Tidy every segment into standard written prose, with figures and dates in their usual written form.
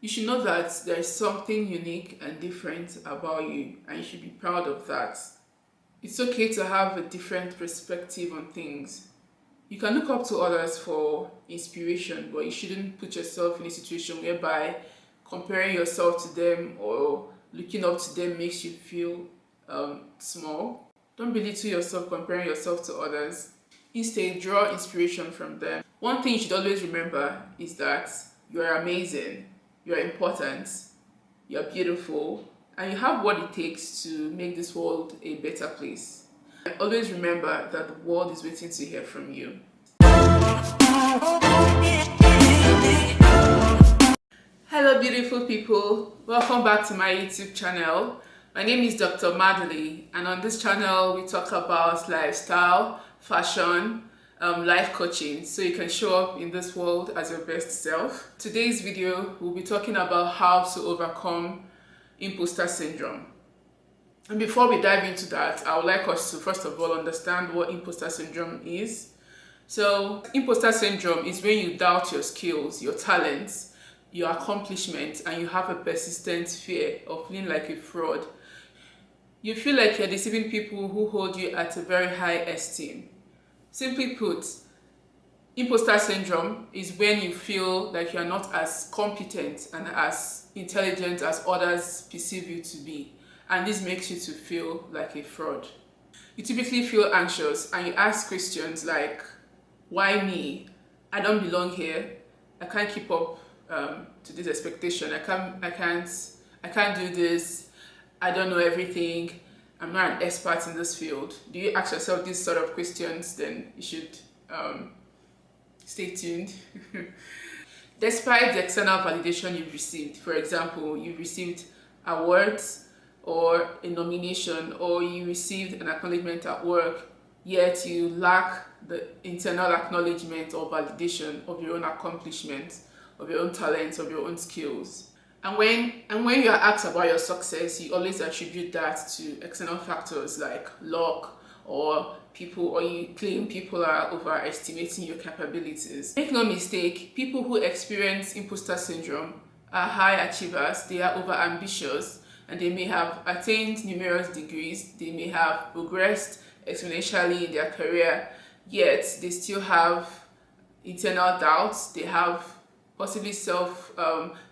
You should know that there is something unique and different about you, and you should be proud of that. It's okay to have a different perspective on things. You can look up to others for inspiration, but you shouldn't put yourself in a situation whereby comparing yourself to them or looking up to them makes you feel small. Don't belittle yourself comparing yourself to others. Instead, draw inspiration from them. One thing you should always remember is that you are amazing, you are important, you are beautiful, and you have what it takes to make this world a better place. And always remember that the world is waiting to hear from you. Hello beautiful people, welcome back to my YouTube channel. My name is Dr. Madely, and on this channel we talk about lifestyle, fashion, life coaching, so you can show up in this world as your best self. Today's video we'll be talking about how to overcome imposter syndrome. And before we dive into that, I would like us to first of all understand what imposter syndrome is. So imposter syndrome is when you doubt your skills, your talents, your accomplishments, and you have a persistent fear of feeling like a fraud. You feel like you're deceiving people who hold you at a very high esteem. Simply put, imposter syndrome is when you feel like you're not as competent and as intelligent as others perceive you to be, and this makes you to feel like a fraud. You typically feel anxious and you ask questions like, why me? I don't belong here. I can't keep up to this expectation. I can't do this. I don't know everything. I'm not an expert in this field. Do you ask yourself these sort of questions? Then you should stay tuned. Despite the external validation you've received, for example, you've received awards or a nomination, or you received an acknowledgement at work, yet you lack the internal acknowledgement or validation of your own accomplishments, of your own talents, of your own skills. And when you are asked about your success, you always attribute that to external factors like luck or people, or you claim people are overestimating your capabilities. Make no mistake, people who experience imposter syndrome are high achievers, they are over ambitious, and they may have attained numerous degrees, they may have progressed exponentially in their career, yet they still have internal doubts, they have possibly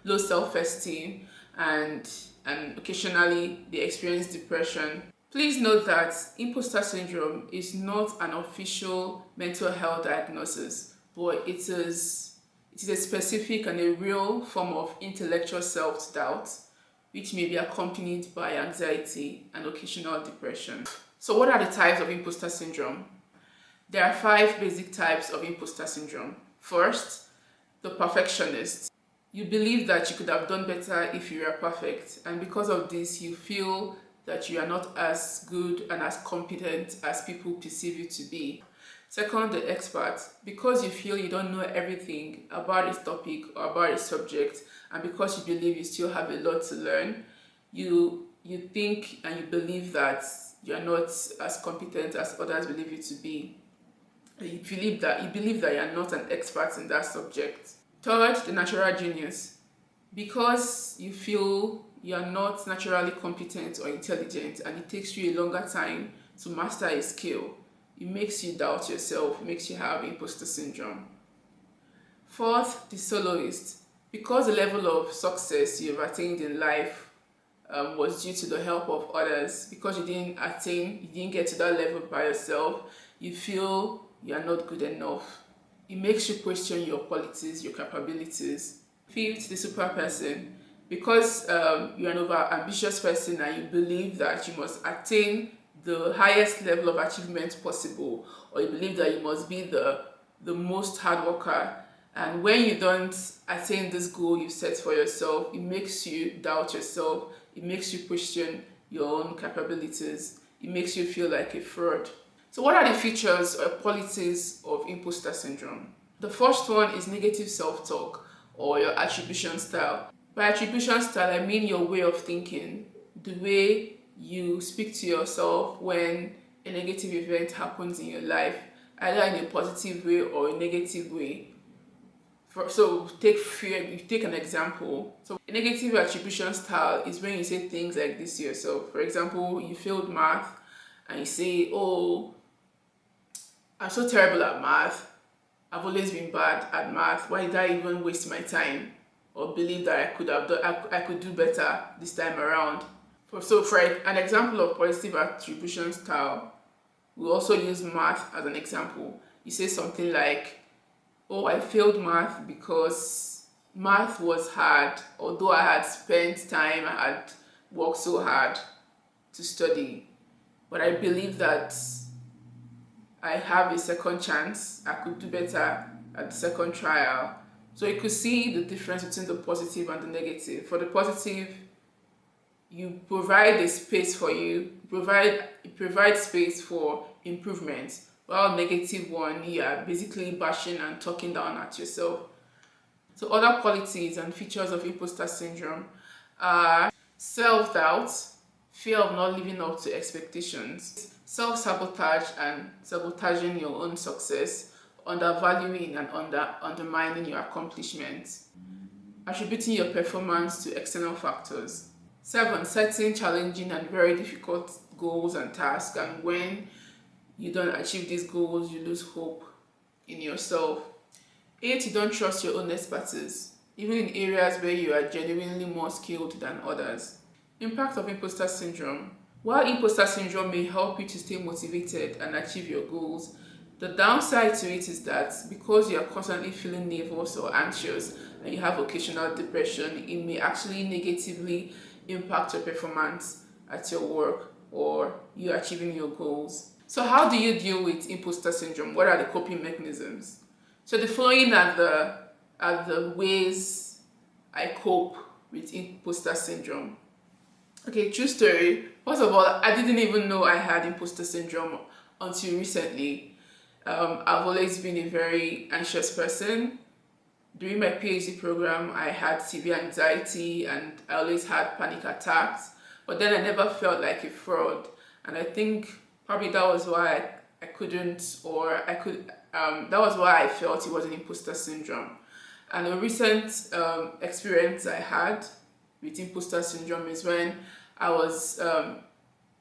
low self-esteem, and occasionally they experience depression. Please note that imposter syndrome is not an official mental health diagnosis, but it is a specific and a real form of intellectual self-doubt, which may be accompanied by anxiety and occasional depression. So what are the types of imposter syndrome? There are 5 basic types of imposter syndrome. First, the perfectionist. You believe that you could have done better if you were perfect, and because of this you feel that you are not as good and as competent as people perceive you to be. Second, the expert. Because you feel you don't know everything about a topic or about a subject, and because you believe you still have a lot to learn, you think and you believe that you are not as competent as others believe you to be. You believe that you are not an expert in that subject. Third, the natural genius. Because you feel you are not naturally competent or intelligent and it takes you a longer time to master a skill, it makes you doubt yourself, it makes you have imposter syndrome. Fourth, the soloist. Because the level of success you've attained in life was due to the help of others, because you didn't get to that level by yourself, you feel you are not good enough. It makes you question your qualities, your capabilities. Fifth, the superperson. Because you're an over-ambitious person and you believe that you must attain the highest level of achievement possible, or you believe that you must be the most hard worker, and when you don't attain this goal you set for yourself, it makes you doubt yourself, it makes you question your own capabilities, it makes you feel like a fraud. So what are the features or qualities of imposter syndrome? The first one is negative self-talk, or your attribution style. By attribution style, I mean your way of thinking, the way you speak to yourself when a negative event happens in your life, either in a positive way or a negative way. So take fear, you take an example. So a negative attribution style is when you say things like this to yourself. For example, you failed math and you say, oh, I'm so terrible at math. I've always been bad at math. Why did I even waste my time or believe that I could have done, I could do better this time around? For an example of positive attribution style, we also use math as an example. You say something like, oh, I failed math because math was hard. Although I had spent time, I had worked so hard to study. But I believe that I have a second chance. I could do better at the second trial. So you could see the difference between the positive and the negative. For the positive, you provide a space for you provide space for improvement. While negative one, you are basically bashing and talking down at yourself. So other qualities and features of imposter syndrome are self-doubt, fear of not living up to expectations, self-sabotage and sabotaging your own success, undervaluing and undermining your accomplishments, attributing your performance to external factors. 7. Setting challenging and very difficult goals and tasks, and when you don't achieve these goals, you lose hope in yourself. 8. You don't trust your own expertise, even in areas where you are genuinely more skilled than others. Impact of imposter syndrome. While imposter syndrome may help you to stay motivated and achieve your goals, the downside to it is that because you are constantly feeling nervous or anxious and you have occasional depression, it may actually negatively impact your performance at your work or you achieving your goals. So how do you deal with imposter syndrome? What are the coping mechanisms? So the following are the ways I cope with imposter syndrome. Okay, true story. First of all, I didn't even know I had imposter syndrome until recently. I've always been a very anxious person. During my PhD program, I had severe anxiety and I always had panic attacks, but then I never felt like a fraud. And I think probably that was why I couldn't, or I could, that was why I felt it was an imposter syndrome. And a recent experience I had with imposter syndrome is when I was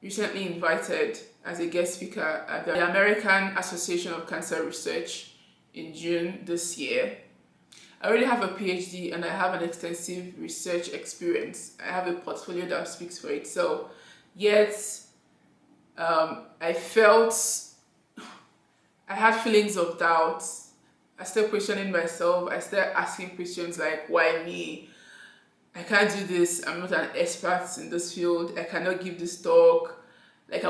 recently invited as a guest speaker at the American Association of Cancer Research in June this year. I already have a PhD and I have an extensive research experience. I have a portfolio that speaks for itself. Yet, I had feelings of doubt. I started questioning myself. I started asking questions like, why me? I can't do this. I'm not an expert in this field. I cannot give this talk. Like my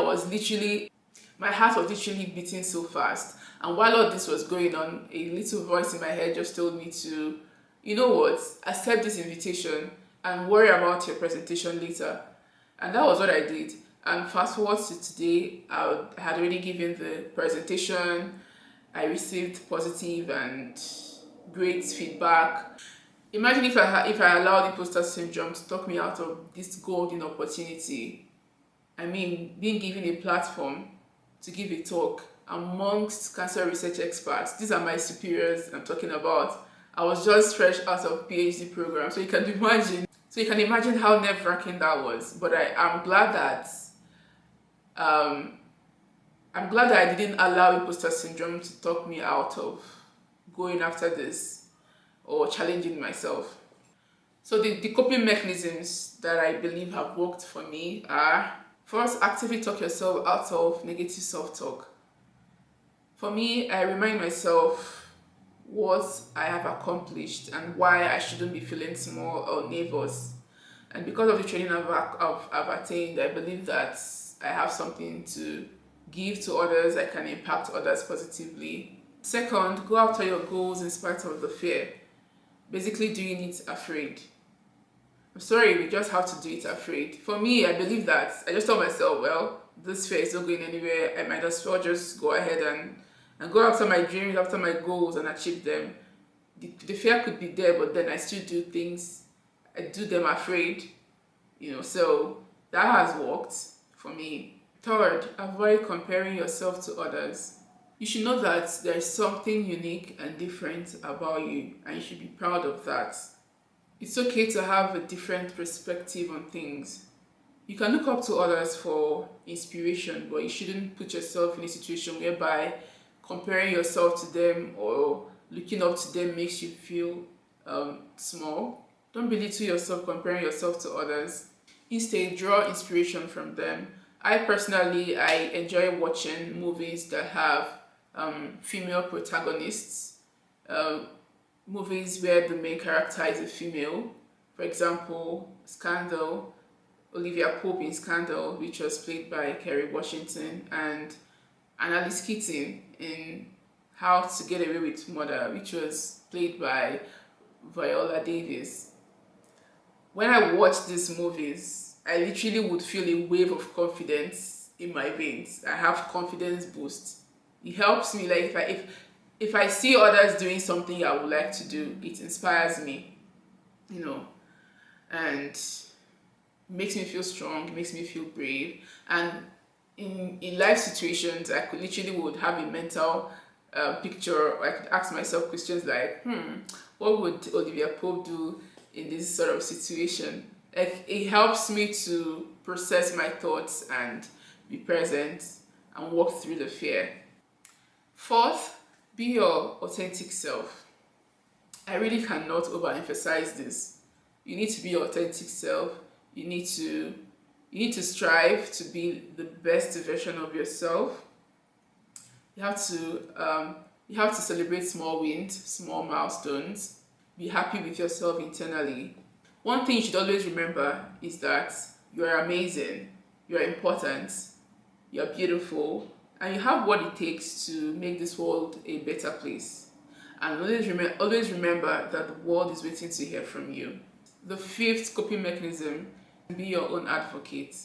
heart was literally beating so fast. And while all this was going on, a little voice in my head just told me to, you know what, accept this invitation and worry about your presentation later. And that was what I did. And fast forward to today, I had already given the presentation. I received positive and great feedback. Imagine if I allowed imposter syndrome to talk me out of this golden opportunity. I mean, being given a platform to give a talk amongst cancer research experts. These are my superiors I'm talking about. I was just fresh out of PhD program, so you can imagine how nerve-wracking that was. But I'm glad that I didn't allow imposter syndrome to talk me out of going after this or challenging myself. So the coping mechanisms that I believe have worked for me are: first, actively talk yourself out of negative self-talk. For me, I remind myself what I have accomplished and why I shouldn't be feeling small or nervous. And because of the training I've attained, I believe that I have something to give to others. I can impact others positively. Second, go after your goals in spite of the fear. Basically doing it afraid. I'm sorry, we just have to do it afraid. For me, I believe that. I just tell myself, well, this fear is not going anywhere. I might as well just go ahead and go after my dreams, after my goals and achieve them. The fear could be there, but then I still do things. I do them afraid, so that has worked for me. Third, avoid comparing yourself to others. You should know that there is something unique and different about you, and you should be proud of that. It's okay to have a different perspective on things. You can look up to others for inspiration, but you shouldn't put yourself in a situation whereby comparing yourself to them or looking up to them makes you feel small. Don't belittle yourself comparing yourself to others. Instead, draw inspiration from them. I enjoy watching movies that have female protagonists, uh, movies where the main character is a female. For example, Scandal, Olivia Pope in Scandal, which was played by Kerry Washington, and Annalise Keating in How to Get Away with Murder, which was played by Viola Davis. When I watch these movies, I literally would feel a wave of confidence in my veins. I have confidence boost. It helps me, like if I see others doing something I would like to do, it inspires me, you know, and makes me feel strong, makes me feel brave. And in life situations, I could literally would have a mental picture. I could ask myself questions like, what would Olivia Pope do in this sort of situation? Like, it helps me to process my thoughts and be present and walk through the fear. Fourth, be your authentic self. I really cannot overemphasize this. You need to be your authentic self. You need to strive to be the best version of yourself. You have to celebrate small wins, small milestones. Be happy with yourself internally. One thing you should always remember is that you are amazing, you are important, you are beautiful, and you have what it takes to make this world a better place. And always remember that the world is waiting to hear from you. The fifth coping mechanism: be your own advocate.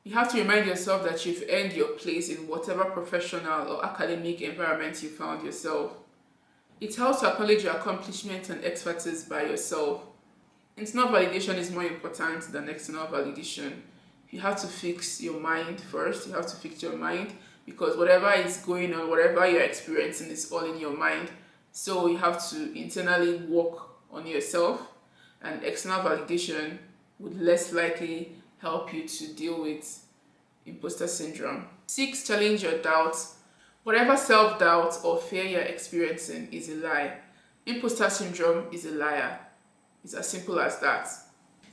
You have to remind yourself that you've earned your place in whatever professional or academic environment you found yourself. It helps to acknowledge your accomplishments and expertise by yourself. Internal validation is more important than external validation. You have to fix your mind first. You have to fix your mind because whatever is going on, whatever you're experiencing is all in your mind. So you have to internally work on yourself, and external validation would less likely help you to deal with imposter syndrome. 6, challenge your doubts. Whatever self-doubt or fear you're experiencing is a lie. Imposter syndrome is a liar. It's as simple as that.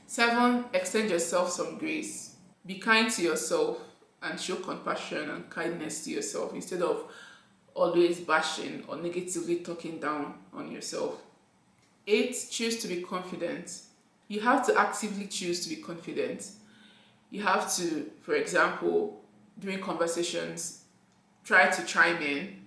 7, extend yourself some grace. Be kind to yourself and show compassion and kindness to yourself instead of always bashing or negatively talking down on yourself. 8, choose to be confident. You have to actively choose to be confident. You have to, for example, during conversations, try to chime in,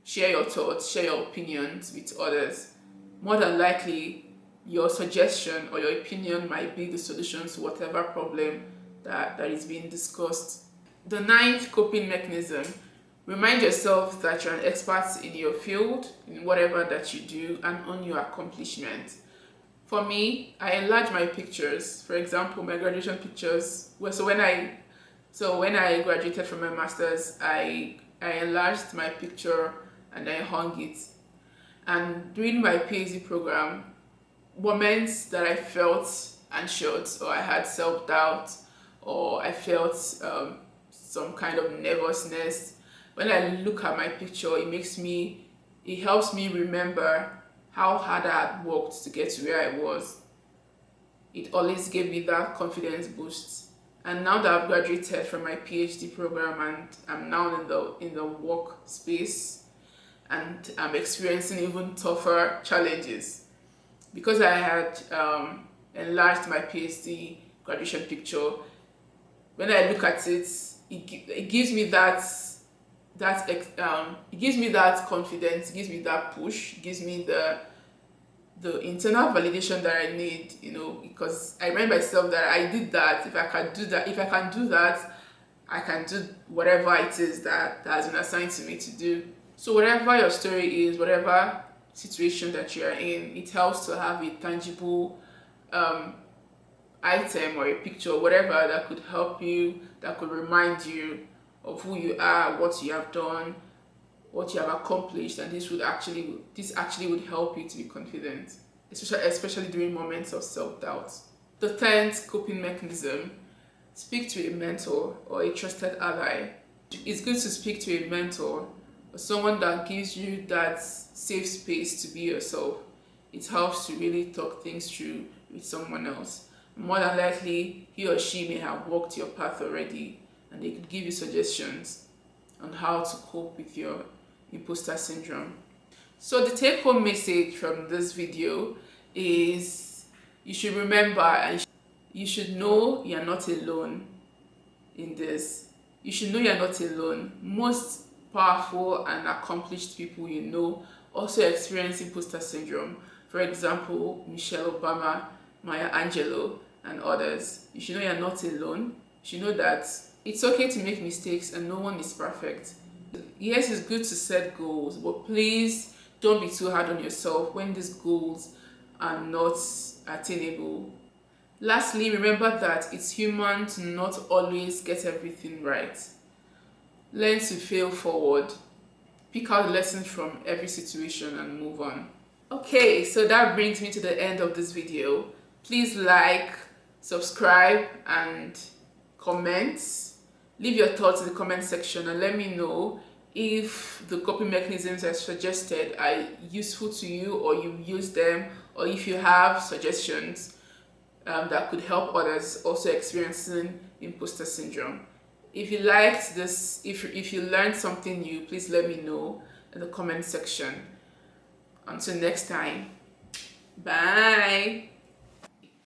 share your thoughts, share your opinions with others. More than likely, your suggestion or your opinion might be the solution to whatever problem that is being discussed. The 9th coping mechanism: remind yourself that you're an expert in your field, in whatever that you do, and own your accomplishment. For me, I enlarge my pictures. For example, my graduation pictures. When I graduated from my master's, I enlarged my picture and I hung it. And during my PhD program, moments that I felt anxious or I had self-doubt or I felt some kind of nervousness, when I look at my picture, it helps me remember how hard I had worked to get to where I was. It always gave me that confidence boost. And now that I've graduated from my PhD program and I'm now in the work space and I'm experiencing even tougher challenges, because I had enlarged my PhD graduation picture, when I look at it, it gives me it gives me that confidence, it gives me that push, it gives me the internal validation that I need, because I remind myself that I did that. If I can do that, I can do whatever it is that has been assigned to me to do. So whatever your story is, whatever situation that you are in, it helps to have a tangible item or a picture, whatever that could help you, that could remind you of who you are, what you have done, what you have accomplished, and this actually would help you to be confident, especially during moments of self-doubt. The 10th coping mechanism: speak to a mentor or a trusted ally. It's good to speak to a mentor or someone that gives you that safe space to be yourself. It helps to really talk things through with someone else. More than likely, he or she may have walked your path already, and they could give you suggestions on how to cope with your imposter syndrome. So the take-home message from this video is you should remember and you should know you're not alone in this. You should know you're not alone. Most powerful and accomplished people you know also experience imposter syndrome. For example, Michelle Obama, Maya Angelou, and others. You should know you're not alone. You should know that it's okay to make mistakes and no one is perfect. Yes, it's good to set goals, but please don't be too hard on yourself when these goals are not attainable. Lastly, remember that it's human to not always get everything right. Learn to fail forward. Pick out lessons from every situation and move on. Okay, so that brings me to the end of this video. Please like, subscribe, and comment. Leave your thoughts in the comment section and let me know if the coping mechanisms I suggested are useful to you, or you use them, or if you have suggestions that could help others also experiencing imposter syndrome. If you liked this, if you learned something new, please let me know in the comment section. Until next time, bye.